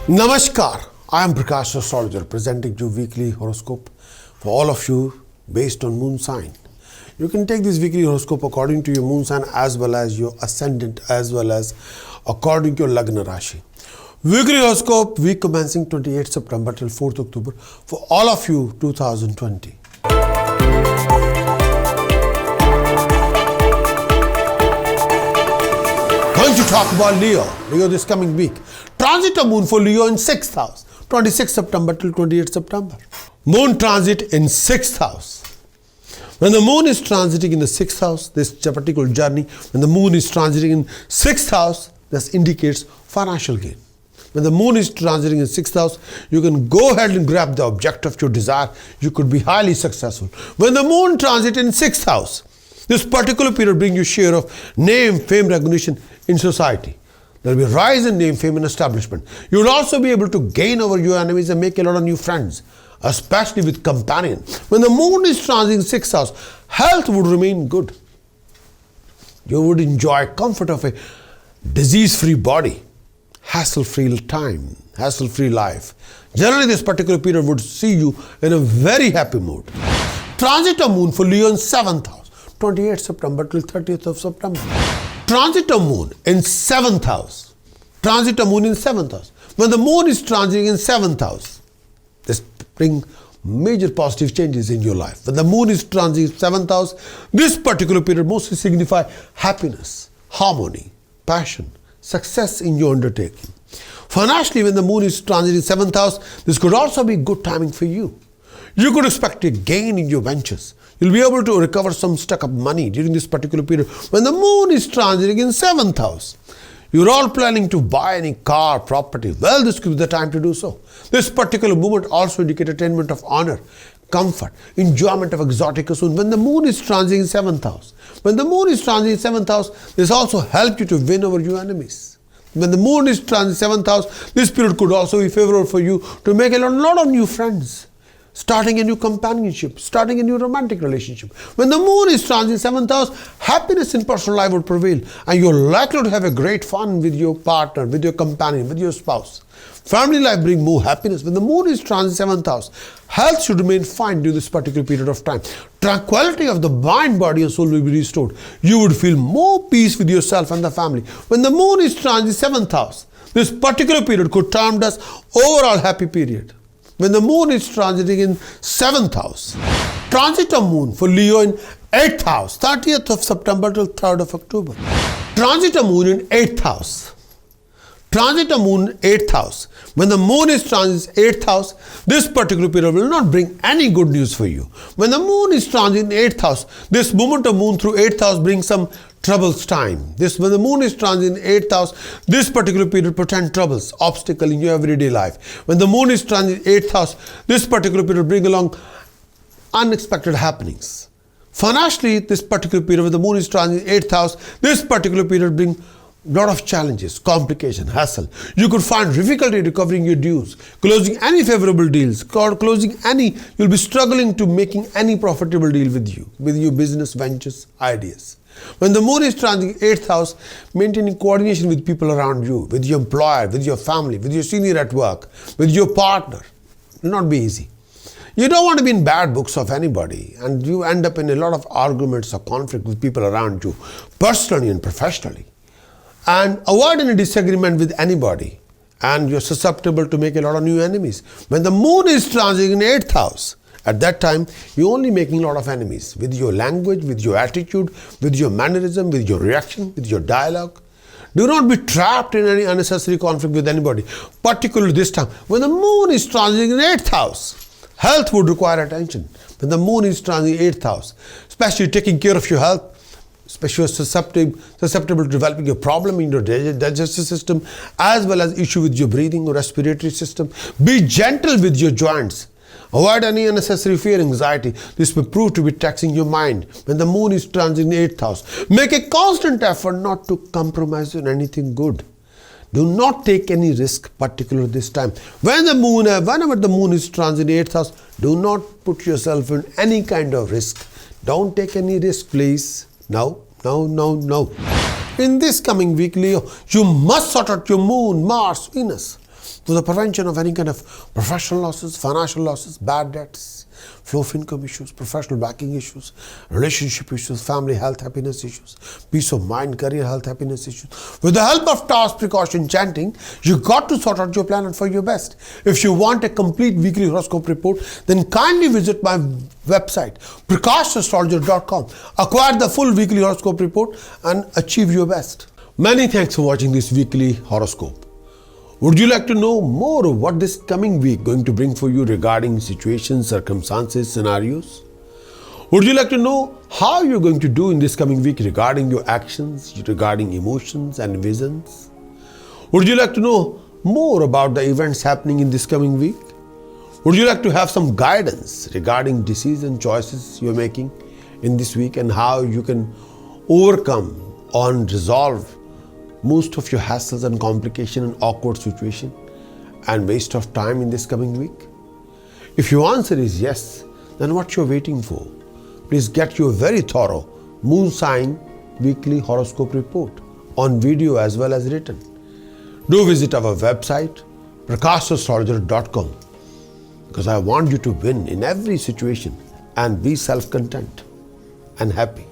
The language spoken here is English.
Namaskar, I am Prakash, Astrologer, presenting you weekly horoscope for all of you based on moon sign. You can take this weekly horoscope according to your moon sign as well as your ascendant as well as according to your Lagna Rashi. Weekly horoscope week commencing 28th September till 4th October for all of you 2020. Going to talk about Leo this coming week. Transit of moon for Leo in 6th house, 26th September till 28th September. Moon transit in 6th house. When the moon is transiting in the 6th house, this particular journey, when the moon is transiting in 6th house, this indicates financial gain. When the moon is transiting in 6th house, you can go ahead and grab the object of your desire. You could be highly successful. When the moon transit in 6th house, this particular period brings you share of name, fame, recognition in society. There will be a rise in name, fame, and establishment. You will also be able to gain over your enemies and make a lot of new friends, especially with companion. When the moon is transiting 6th house, health would remain good. You would enjoy comfort of a disease-free body, hassle-free time, hassle-free life. Generally, this particular period would see you in a very happy mood. Transit of moon for Leo in 7th house, 28th September till 30th of September. Transit of moon in 7th house. Transit of moon in 7th house. When the moon is transiting in 7th house, this brings major positive changes in your life. When the moon is transiting in 7th house, this particular period mostly signifies happiness, harmony, passion, success in your undertaking. Financially, when the moon is transiting 7th house, this could also be good timing for you. You could expect a gain in your ventures. You'll be able to recover some stuck up money during this particular period. When the moon is transiting in 7th house, you're all planning to buy any car, property. Well, this could be the time to do so. This particular movement also indicates attainment of honor, comfort, enjoyment of exotic pursuit. When the moon is transiting in 7th house, when the moon is transiting in 7th house, this also helps you to win over your enemies. When the moon is transiting 7th house, this period could also be favorable for you to make a lot of new friends, starting a new companionship, starting a new romantic relationship. When the moon is transiting 7th house, happiness in personal life will prevail and you're likely to have a great fun with your partner, with your companion, with your spouse. Family life brings more happiness. When the moon is transiting 7th house, health should remain fine during this particular period of time. Tranquility of the mind, body and soul will be restored. You would feel more peace with yourself and the family. When the moon is transiting 7th house, this particular period could term as overall happy period. When the moon is transiting in 7th house, transit of moon for Leo in 8th house, 30th of September till 3rd of October. Transit of moon in 8th house. Transit of moon in 8th house. When the moon is transiting 8th house, this particular period will not bring any good news for you. When the moon is transiting 8th house, this movement of moon through 8th house brings some troubles time. When the moon is transiting 8th house, this particular period portends troubles, obstacle in your everyday life. When the moon is transiting 8th house, this particular period brings along unexpected happenings. Financially, this particular period when the moon is transiting 8th house, this particular period brings lot of challenges, complication, hassle. You could find difficulty recovering your dues, closing any favorable deals, you'll be struggling to making any profitable deal with your business ventures, ideas. When the moon is transiting 8th house, maintaining coordination with people around you, with your employer, with your family, with your senior at work, with your partner, will not be easy. You don't want to be in bad books of anybody and you end up in a lot of arguments or conflict with people around you, personally and professionally. And avoid any disagreement with anybody and you're susceptible to make a lot of new enemies. When the moon is transiting in 8th house, at that time, you're only making a lot of enemies with your language, with your attitude, with your mannerism, with your reaction, with your dialogue. Do not be trapped in any unnecessary conflict with anybody, particularly this time. When the moon is transiting in 8th house, health would require attention. When the moon is transiting 8th house, especially taking care of your health, especially susceptible to developing a problem in your digestive system, as well as issue with your breathing or respiratory system. Be gentle with your joints. Avoid any unnecessary fear, anxiety. This may prove to be taxing your mind. When the moon is transiting 8th house, make a constant effort not to compromise on anything good. Do not take any risk, particularly this time. Whenever the moon is transiting 8th house, do not put yourself in any kind of risk. Don't take any risk, please. No. In this coming week, Leo, you must sort out your moon, Mars, Venus. for the prevention of any kind of professional losses, financial losses, bad debts, flow of income issues, professional backing issues, relationship issues, family health, happiness issues, peace of mind, career health, happiness issues. With the help of task, precaution, chanting, you got to sort out your planet for your best. If you want a complete weekly horoscope report, then kindly visit my website, Prakash.astrologer.com. Acquire the full weekly horoscope report and achieve your best. Many thanks for watching this weekly horoscope. Would you like to know more of what this coming week going to bring for you regarding situations, circumstances, scenarios? Would you like to know how you're going to do in this coming week regarding your actions, regarding emotions and visions? Would you like to know more about the events happening in this coming week? Would you like to have some guidance regarding decision choices you're making in this week and how you can overcome and resolve most of your hassles and complication and awkward situation and waste of time in this coming week? If your answer is yes, then what you're waiting for? Please get your very thorough moon sign weekly horoscope report on video as well as written. Do visit our website, Prakash.astrologer.com, because I want you to win in every situation and be self-content and happy.